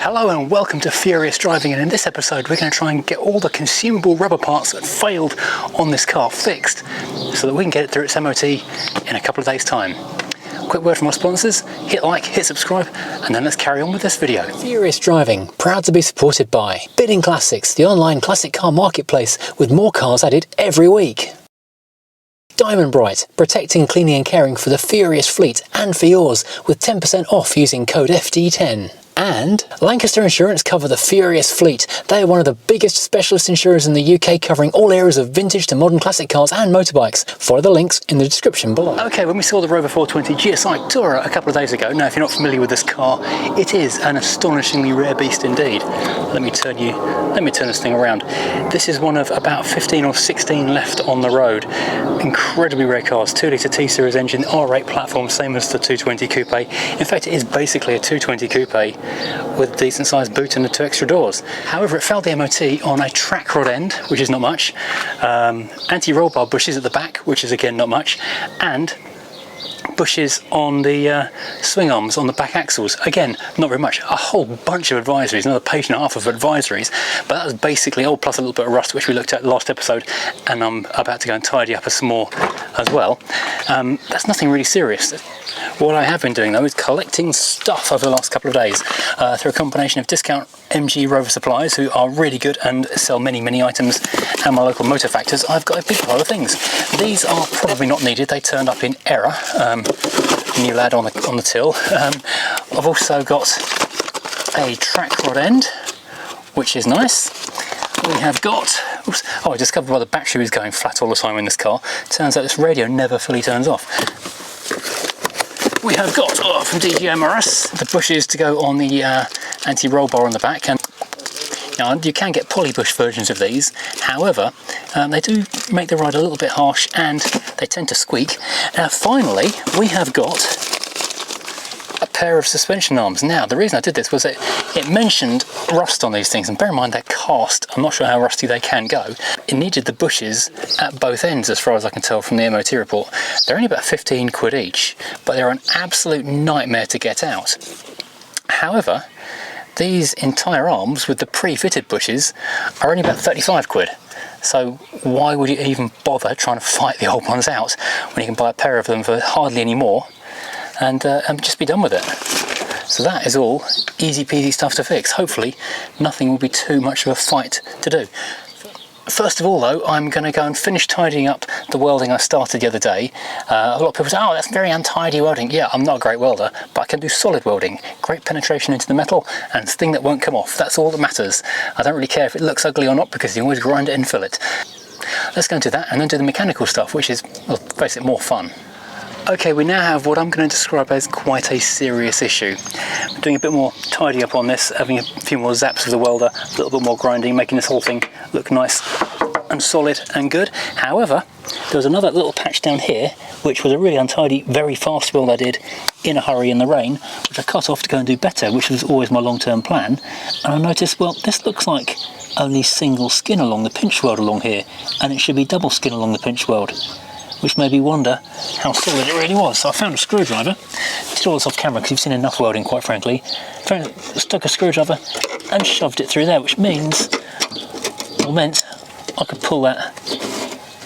Hello and welcome to Furious Driving, and in this episode we're going to try and get all the consumable rubber parts that failed on this car fixed so that we can get it through its MOT in a couple of days' time. Quick word from our sponsors: hit like, hit subscribe, and then let's carry on with this video. Furious Driving, proud to be supported by Bidding Classics, the online classic car marketplace with more cars added every week. Diamond Bright, protecting, cleaning and caring for the Furious fleet and for yours with 10% off using code FD10. And Lancaster Insurance cover the Furious fleet. They are one of the biggest specialist insurers in the UK, covering all areas of vintage to modern classic cars and motorbikes. Follow the links in the description below. Okay, when we saw the Rover 420 GSi Tourer a couple of days ago, now if you're not familiar with this car, it is an astonishingly rare beast indeed. Let me turn this thing around. This is one of about 15 or 16 left on the road. Incredibly rare cars, 2-litre T-Series engine, R8 platform, same as the 220 Coupe. In fact, it is basically a 220 Coupe with a decent sized boot and the 2 extra doors. However, it failed the MOT on a track rod end, which is not much, anti-roll bar bushes at the back, which is again not much, and bushes on the swing arms on the back axles, again not very much. A whole bunch of advisories, another page and a half of advisories, but that was basically all, plus a little bit of rust which we looked at last episode, and I'm about to go and tidy up some more as well. That's nothing really serious. What I have been doing though is collecting stuff over the last couple of days through a combination of discount MG Rover suppliers, who are really good and sell many items, and my local motor factors. I've got a big pile of things. These are probably not needed, they turned up in error. New lad on the till. I've also got a track rod end, which is nice. We have got, oops, I discovered why the battery was going flat all the time in this car. Turns out this radio never fully turns off. We have got, from DGMRS, the bushes to go on the anti-roll bar on the back, and you can get polybush versions of these. However, they do make the ride a little bit harsh and they tend to squeak. Finally, we have got a pair of suspension arms. Now, the reason I did this was that it mentioned rust on these things, and bear in mind they're cast. I'm not sure how rusty they can go. It needed the bushes at both ends, as far as I can tell from the MOT report. They're only about 15 quid each, but they're an absolute nightmare to get out. However, these entire arms with the pre-fitted bushes are only about 35 quid. So why would you even bother trying to fight the old ones out when you can buy a pair of them for hardly any more and just be done with it? So that is all easy peasy stuff to fix. Hopefully nothing will be too much of a fight to do. First of all though, I'm going to go and finish tidying up the welding I started the other day. A lot of people say, oh, that's very untidy welding. Yeah, I'm not a great welder, but I can do solid welding. Great penetration into the metal and it's a thing that won't come off. That's all that matters. I don't really care if it looks ugly or not, because you can always grind it and fill it. Let's go and do that and then do the mechanical stuff, which is, well, basically more fun. Okay, we now have what I'm going to describe as quite a serious issue. I'm doing a bit more tidy up on this, having a few more zaps with the welder, a little bit more grinding, making this whole thing look nice and solid and good. However, there was another little patch down here, which was a really untidy, very fast weld I did in a hurry in the rain, which I cut off to go and do better, which was always my long-term plan. And I noticed, well, this looks like only single skin along the pinch weld along here, and it should be double skin along the pinch weld, which made me wonder how solid it really was. So I found a screwdriver, did all this off camera because you've seen enough welding, quite frankly. Stuck a screwdriver and shoved it through there, which meant I could pull that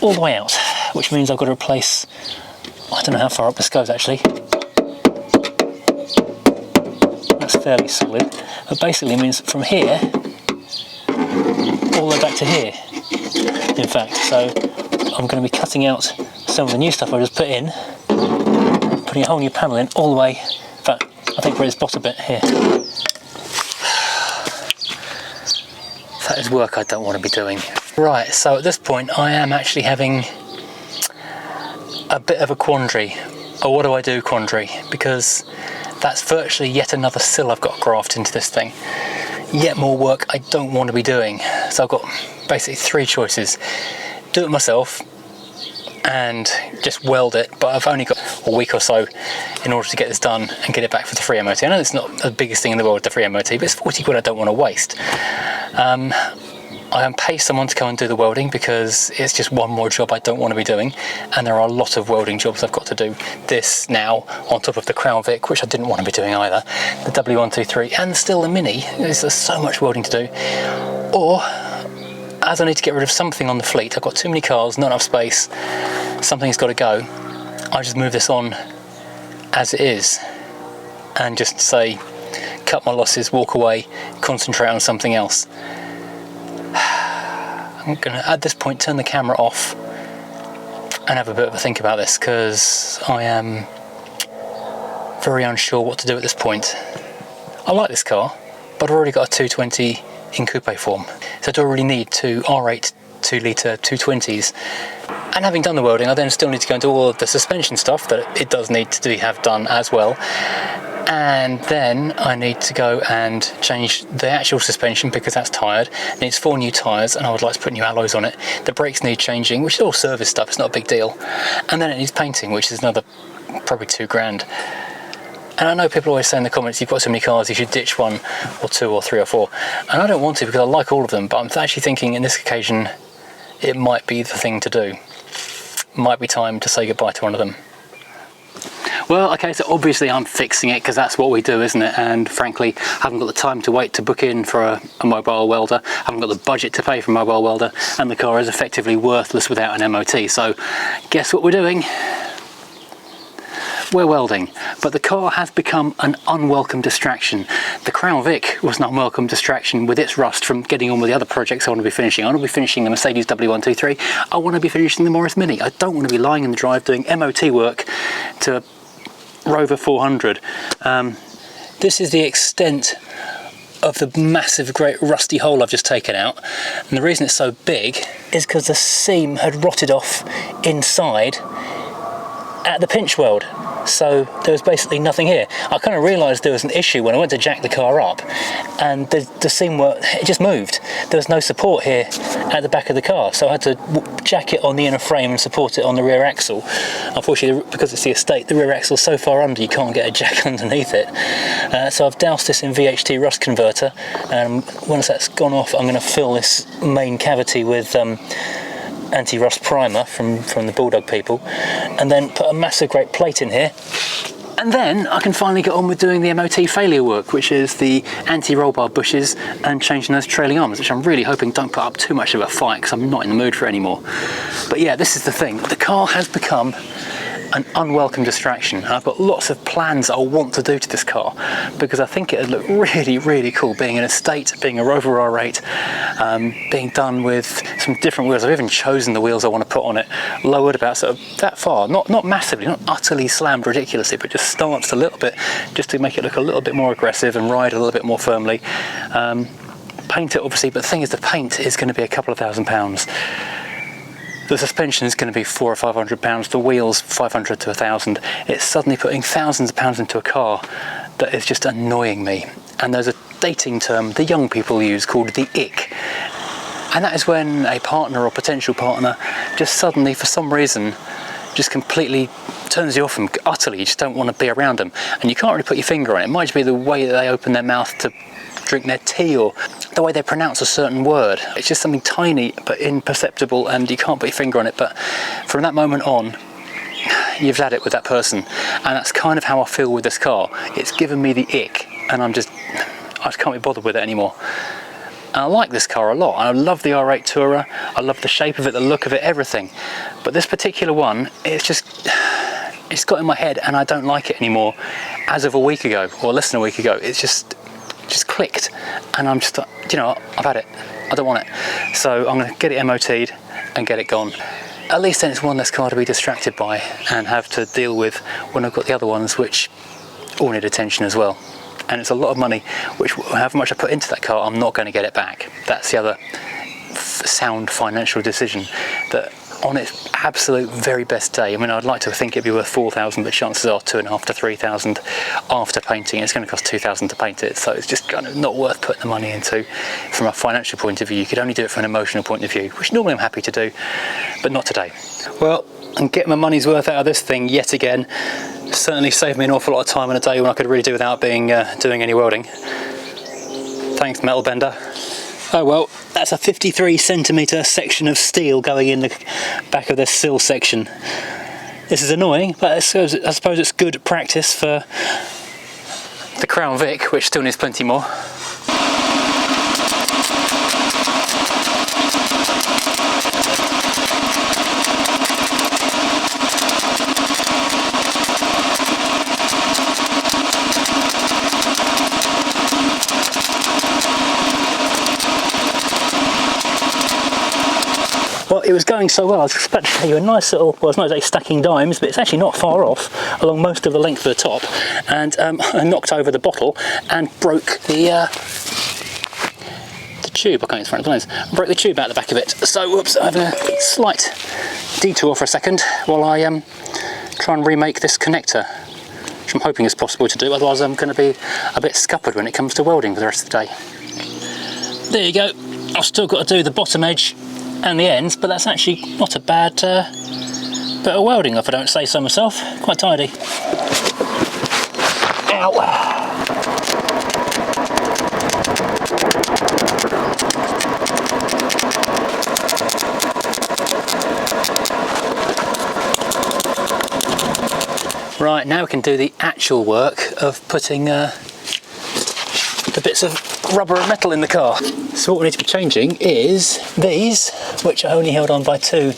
all the way out, which means I've got to replace, I don't know how far up this goes actually. That's fairly solid, but basically it means from here all the way back to here, in fact. So I'm going to be cutting out some of the new stuff I just put in, putting a whole new panel in all the way, in fact, I think where this bottom bit here. That is work I don't want to be doing. Right, so at this point I am actually having a bit of a quandary, or what do I do quandary, because that's virtually yet another sill I've got grafted into this thing. Yet more work I don't want to be doing. So I've got basically three choices. Do it myself and just weld it, but I've only got a week or so in order to get this done and get it back for the free MOT. I know it's not the biggest thing in the world, the free MOT, but it's 40 quid I don't want to waste. pay someone to come and do the welding because it's just one more job I don't want to be doing, and there are a lot of welding jobs I've got to do. This now on top of the Crown Vic, which I didn't want to be doing either, the W123, and still the Mini. There's so much welding to do. Or as I need to get rid of something on the fleet, I've got too many cars, not enough space, something's got to go, I just move this on as it is and just say, cut my losses, walk away, concentrate on something else. I'm going to, at this point, turn the camera off and have a bit of a think about this, because I am very unsure what to do at this point. I like this car, but I've already got a 220 in coupe form, so I don't really need two R8 2-litre 220s. And having done the welding, I then still need to go into all of the suspension stuff that it does need to have done as well. And then I need to go and change the actual suspension because that's tired. It needs 4 new tyres, and I would like to put new alloys on it. The brakes need changing, which is all service stuff, it's not a big deal. And then it needs painting, which is another probably £2,000. And I know people always say in the comments, you've got so many cars, you should ditch 1 or 2 or 3 or 4. And I don't want to because I like all of them, but I'm actually thinking in this occasion, it might be the thing to do. Might be time to say goodbye to one of them. Well, okay, so obviously I'm fixing it because that's what we do, isn't it? And frankly, I haven't got the time to wait to book in for a mobile welder. I haven't got the budget to pay for a mobile welder, and the car is effectively worthless without an MOT. So guess what we're doing? We're welding, but the car has become an unwelcome distraction. The Crown Vic was an unwelcome distraction with its rust from getting on with the other projects I want to be finishing. I want to be finishing the Mercedes W123. I want to be finishing the Morris Mini. I don't want to be lying in the drive doing MOT work to Rover 400. This is the extent of the massive, great rusty hole I've just taken out. And the reason it's so big is because the seam had rotted off inside at the pinch weld. So there was basically nothing here. I kind of realised there was an issue when I went to jack the car up, and the seam it just moved. There was no support here at the back of the car, so I had to jack it on the inner frame and support it on the rear axle. Unfortunately, because it's the estate, the rear axle's so far under you can't get a jack underneath it. So I've doused this in VHT rust converter, and once that's gone off, I'm going to fill this main cavity with anti-rust primer from the Bulldog people, and then put a massive great plate in here, and then I can finally get on with doing the MOT failure work, which is the anti-roll bar bushes and changing those trailing arms, which I'm really hoping don't put up too much of a fight because I'm not in the mood for it anymore. But yeah, this is the thing, the car has become an unwelcome distraction, and I've got lots of plans I want to do to this car because I think it would look really, really cool being an estate, being a Rover R8, being done with some different wheels. I've even chosen the wheels I want to put on it, lowered about sort of that far, not massively, not utterly slammed ridiculously, but just stanced a little bit just to make it look a little bit more aggressive and ride a little bit more firmly. Paint it obviously, but the thing is the paint is going to be a couple of £1,000s. The suspension is going to be £400 or £500, the wheels 500 to 1,000. It's suddenly putting thousands of pounds into a car that is just annoying me. And there's a dating term the young people use called the ick. And that is when a partner or potential partner just suddenly, for some reason, just completely turns you off and utterly, you just don't want to be around them. And you can't really put your finger on it. It might just be the way that they open their mouth to drink their tea, or the way they pronounce a certain word. It's just something tiny but imperceptible, and you can't put your finger on it, but from that moment on you've had it with that person. And that's kind of how I feel with this car. It's given me the ick, and I just can't be bothered with it anymore. And I like this car a lot. I love the R8 Tourer, I love the shape of it, the look of it, everything. But this particular one, it's got in my head and I don't like it anymore as of a week ago, or less than a week ago. It's just clicked, and I'm just, you know, I've had it, I don't want it. So I'm going to get it MOT'd and get it gone. At least then it's one less car to be distracted by and have to deal with when I've got the other ones which all need attention as well. And it's a lot of money, which however much I put into that car, I'm not going to get it back. That's the other sound financial decision, that on its absolute very best day, I mean, I'd like to think it'd be worth 4,000, but chances are 2,500 to 3,000 after painting. It's going to cost 2,000 to paint it, so it's just kind of not worth putting the money into from a financial point of view. You could only do it from an emotional point of view, which normally I'm happy to do, but not today. Well, I'm getting my money's worth out of this thing yet again. Certainly saved me an awful lot of time on a day when I could really do without doing any welding. Thanks, Metal Bender. Oh well, that's a 53cm section of steel going in the back of the sill section. This is annoying, but I suppose it's good practice for the Crown Vic, which still needs plenty more. Well, it was going so well, I was just about to show you a nice little, well, it's not exactly stacking dimes, but it's actually not far off along most of the length of the top. And I knocked over the bottle and broke the tube. I can't get in front of the lens. Broke the tube out the back of it. So, whoops, I'm having a slight detour for a second while I try and remake this connector, which I'm hoping is possible to do, otherwise I'm going to be a bit scuppered when it comes to welding for the rest of the day. There you go. I've still got to do the bottom edge and the ends, but that's actually not a bad bit of welding, if I don't say so myself. Quite tidy. Ow! Right, now we can do the actual work of putting the bits of rubber and metal in the car. So what we need to be changing is these, which are only held on by two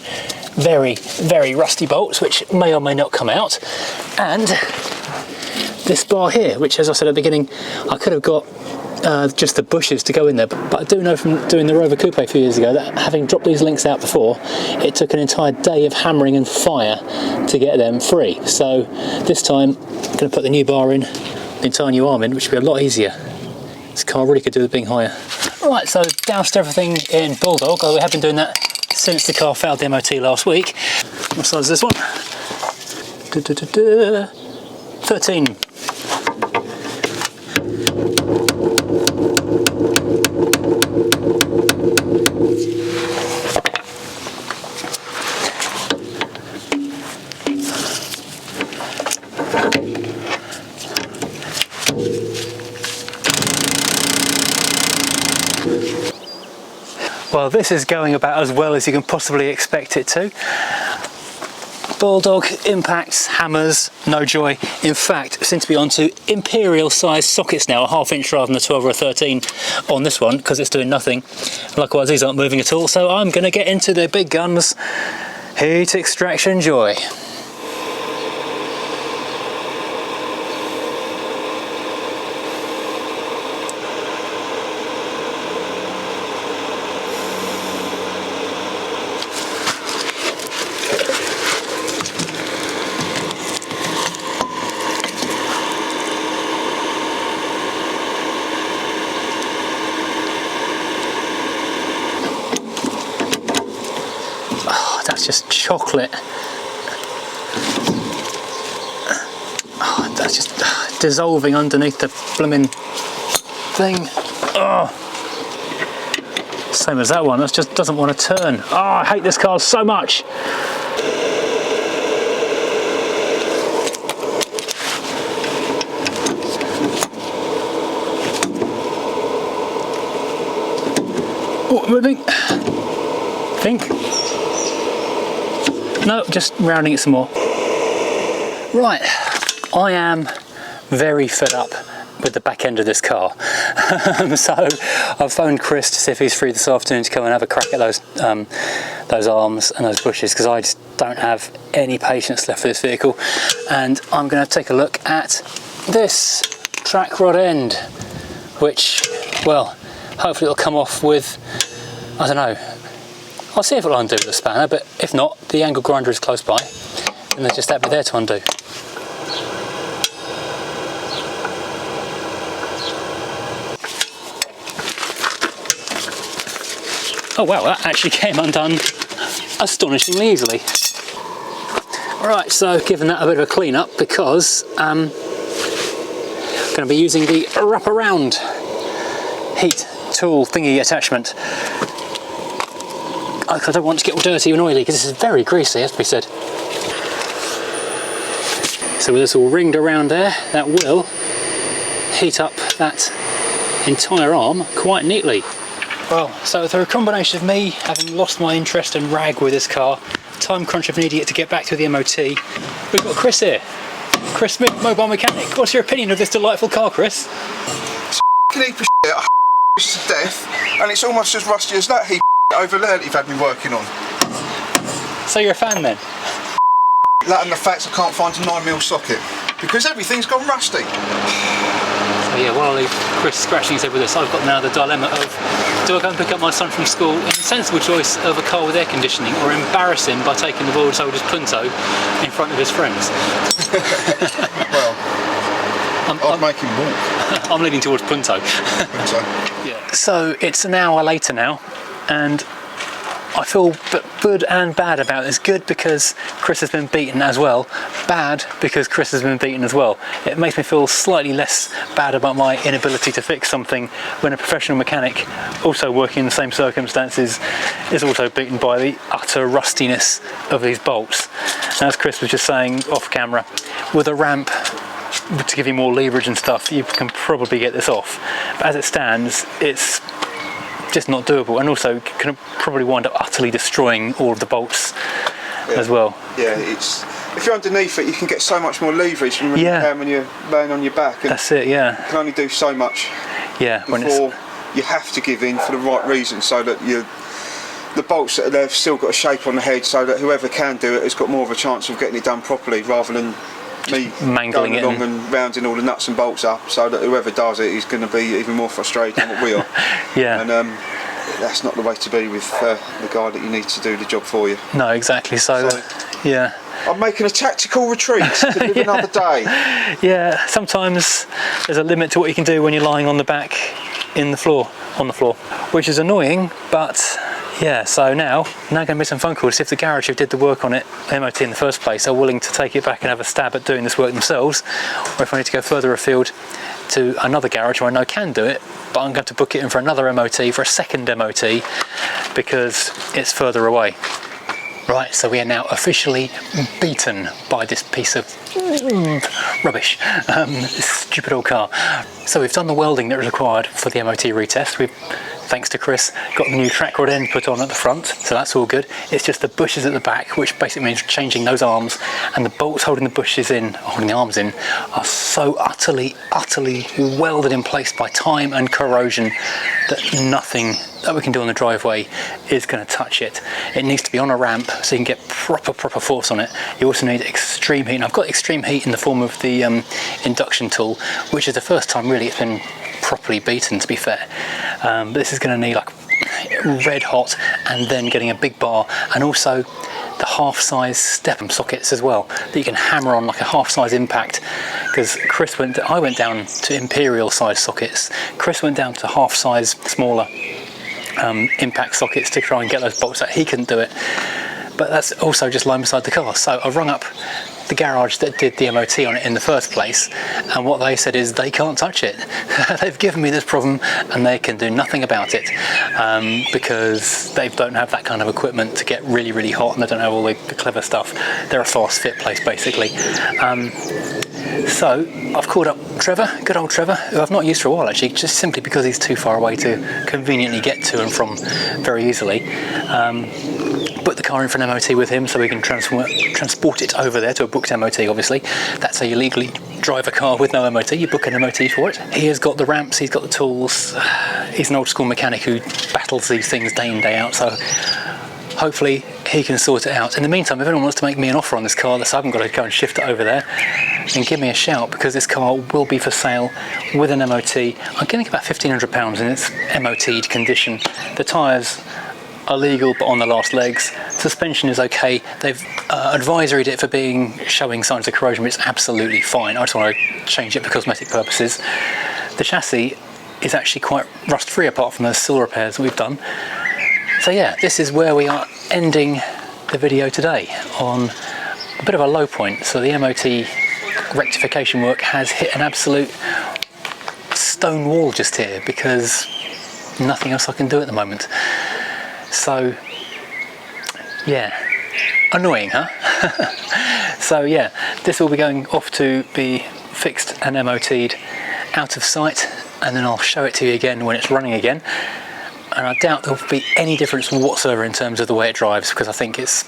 very, very rusty bolts, which may or may not come out, and this bar here, which, as I said at the beginning, I could have got just the bushes to go in there, but I do know from doing the Rover Coupe a few years ago that having dropped these links out before, it took an entire day of hammering and fire to get them free. So this time I'm going to put the new bar in, the entire new arm in, which will be a lot easier. This car really could do with being higher. Right, so doused everything in Bulldog, although we have been doing that since the car failed the MOT last week. What size is this one? 13. Well, this is going about as well as you can possibly expect it to. Bulldog impacts, hammers, no joy. In fact, seem to be onto imperial sized sockets now, a 1/2 inch rather than a 12 or a 13 on this one, because it's doing nothing. Likewise, these aren't moving at all, so I'm going to get into the big guns. Heat extraction joy. That's just chocolate. Oh, that's just dissolving underneath the blooming thing. Oh. Same as that one, that just doesn't want to turn. Oh, I hate this car so much. Oh, moving. Think. No, just rounding it some more. Right, I am very fed up with the back end of this car. So I've phoned Chris to see if he's free this afternoon to come and have a crack at those arms and those bushes, because I just don't have any patience left for this vehicle. And I'm going to take a look at this track rod end, which, well, hopefully it'll come off with, I don't know, I'll see if it'll undo with the spanner, but if not, the angle grinder is close by, and there's just that bit there to undo. Oh wow, that actually came undone astonishingly easily. Right, so giving that a bit of a clean up, because I'm going to be using the wraparound heat tool thingy attachment. I don't want to get all dirty and oily, because this is very greasy, has to be said. So with this all ringed around there, that will heat up that entire arm quite neatly. Well, so through a combination of me having lost my interest and rag with this car, time crunch of an idiot to get back to the MOT, we've got Chris here. Chris Smith, mobile mechanic. What's your opinion of this delightful car, Chris? It's a heap of shit. I it's to death, and it's almost as rusty as that heap over there that you've had me working on. So you're a fan then? That and the fact I can't find a 9mm socket because everything's gone rusty. So yeah, while I leave Chris scratching his head with this, I've got now the dilemma of, do I go and pick up my son from school in a sensible choice of a car with air conditioning, or embarrass him by taking the world's oldest Punto in front of his friends? Well, I'd make him walk. I'm leaning towards Punto. Punto. Yeah. So it's an hour later now, and I feel good and bad about this. Good because Chris has been beaten as well. Bad because Chris has been beaten as well. It makes me feel slightly less bad about my inability to fix something when a professional mechanic, also working in the same circumstances, is also beaten by the utter rustiness of these bolts. And as Chris was just saying off camera, with a ramp to give you more leverage and stuff, you can probably get this off. But as it stands, it's just not doable, and also can probably wind up utterly destroying all of the bolts as well. Yeah, it's, if you're underneath it, you can get so much more leverage than when you can when you're laying on your back. And that's it, yeah. You can only do so much before you have to give in for the right reason, so that the bolts, they've still got a shape on the head, so that whoever can do it has got more of a chance of getting it done properly, rather than me mangling going along and rounding all the nuts and bolts up, so that whoever does it is going to be even more frustrated than what we are. Yeah. And that's not the way to be with the guy that you need to do the job for you. No, exactly. So yeah. I'm making a tactical retreat to live another day. Yeah, sometimes there's a limit to what you can do when you're lying on the back on the floor, which is annoying, but yeah, so now going to make some phone calls, see if the garage who did the work on it, MOT in the first place, are willing to take it back and have a stab at doing this work themselves, or if I need to go further afield to another garage where I know can do it, but I'm going to book it in for another MOT, for a second MOT, because it's further away. Right, so we are now officially beaten by this piece of rubbish, this stupid old car. So we've done the welding that was required for the MOT retest. We've, thanks to Chris, got the new track rod end put on at the front, so that's all good. It's just the bushes at the back, which basically means changing those arms, and the bolts holding the bushes in, holding the arms in, are so utterly welded in place by time and corrosion that nothing that we can do on the driveway is going to touch it. It needs to be on a ramp so you can get proper force on it. You also need extreme heat, and I've got extreme heat in the form of the induction tool, which is the first time really it's been properly beaten, to be fair. But this is going to need like red hot, and then getting a big bar, and also the half-size step sockets as well that you can hammer on like a half-size impact, because I went down to imperial size sockets. Chris went down to half-size smaller impact sockets to try and get those bolts out. He couldn't do it, but that's also just lying beside the car. So I rung up the garage that did the MOT on it in the first place, and what they said is they can't touch it. They've given me this problem and they can do nothing about it, because they don't have that kind of equipment to get really hot, and they don't have all the clever stuff. They're a fast fit place basically. So I've called up Trevor, good old Trevor, who I've not used for a while actually, just simply because he's too far away to conveniently get to and from very easily. Put the car in for an MOT with him so we can transport it over there to a booked MOT, obviously. That's how you legally drive a car with no MOT, you book an MOT for it. He has got the ramps, he's got the tools, he's an old school mechanic who battles these things day in, day out, so hopefully he can sort it out. In the meantime, if anyone wants to make me an offer on this car, so I haven't got to go and shift it over there, then give me a shout, because this car will be for sale with an MOT. I'm getting about £1,500 in its MOT'd condition. The tyres are legal but on the last legs. Suspension is okay. They've advisoried it for showing signs of corrosion, but it's absolutely fine. I just want to change it for cosmetic purposes. The chassis is actually quite rust free apart from those seal repairs that we've done. So yeah, this is where we are ending the video today, on a bit of a low point. So the MOT rectification work has hit an absolute stone wall just here, because nothing else I can do at the moment. So yeah, annoying, huh? So yeah, this will be going off to be fixed and MOT'd out of sight, and then I'll show it to you again when it's running again. and I doubt there will be any difference whatsoever in terms of the way it drives, because I think it's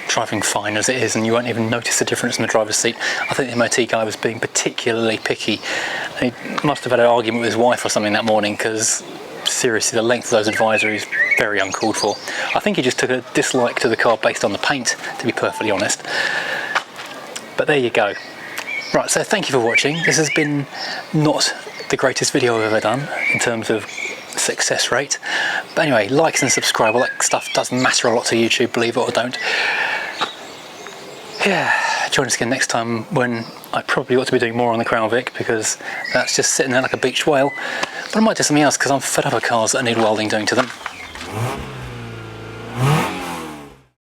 driving fine as it is, and you won't even notice the difference in the driver's seat. I think the MOT guy was being particularly picky. He must have had an argument with his wife or something that morning, because seriously, the length of those advisories, very uncalled for. I think he just took a dislike to the car based on the paint, to be perfectly honest. But there you go. Right, so thank you for watching. This has been not the greatest video I've ever done in terms of success rate. But anyway, likes and subscribe, all that stuff does matter a lot to YouTube, believe it or don't. Yeah, join us again next time when I probably ought to be doing more on the Crown Vic, because that's just sitting there like a beached whale. But I might do something else, because I'm fed up of cars that need welding doing to them.